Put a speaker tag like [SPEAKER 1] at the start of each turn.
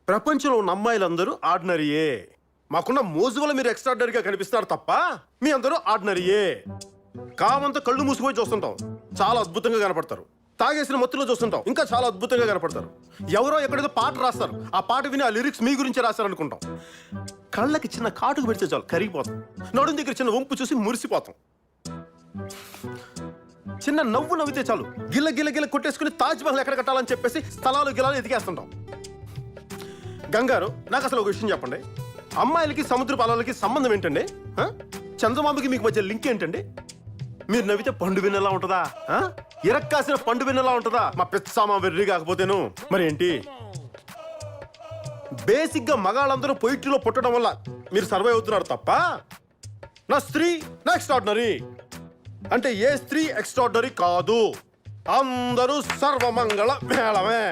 [SPEAKER 1] ప్రపంచంలో ఉన్న అమ్మాయిలందరూ ఆర్డినరీయే. మాకున్న మోజు వల్ల మీరు ఎక్స్ట్రాడినరీగా కనిపిస్తారు తప్ప మీ అందరూ ఆర్డినరీయే. కామంతా కళ్ళు మూసిపోయి చూస్తుంటాం, చాలా అద్భుతంగా కనపడతారు. తాగేసిన మొత్తంలో చూస్తుంటాం, ఇంకా చాలా అద్భుతంగా కనపడతారు. ఎవరో ఎక్కడేదో పాట రాస్తారు, ఆ పాట విని ఆ లిరిక్స్ మీ గురించి రాస్తారు అనుకుంటాం. కళ్ళకి చిన్న కాటుకు పెడితే చాలు కరిగిపోతాం. నడుం దగ్గర చిన్న వంపు చూసి మురిసిపోతాం. చిన్న నవ్వు నవ్వితే చాలు గిల్ల గిల్ల గిల్ల కొట్టేసుకుని తాజ్ మహల్ ఎక్కడ కట్టాలని చెప్పేసి స్థలాలు గిలాలు ఎతికేస్తుంటాం. గంగారు, నాకు అసలు ఒక విషయం చెప్పండి. అమ్మాయిలకి సముద్ర పాలలకి సంబంధం ఏంటండి? చంద్రమామకి మీకు మధ్య లింక్ ఏంటండి? మీరు నవ్వితే పండు విన్నలా ఉంటుందా? ఇరక్కాసిన పండు విన్నలా ఉంటుందా? మా పెచ్చామా వెర్రి కాకపోతేను మరి ఏంటి? బేసిక్ గా మగాళ్ళందరూ పొయిట్రీలో పుట్టడం వల్ల మీరు సర్వే అవుతున్నారు తప్ప నా స్త్రీ నా ఎక్స్ట్రాడినరీ అంటే ఏ స్త్రీ ఎక్స్ట్రాడినరీ కాదు. అందరూ సర్వమంగళ మేళమే.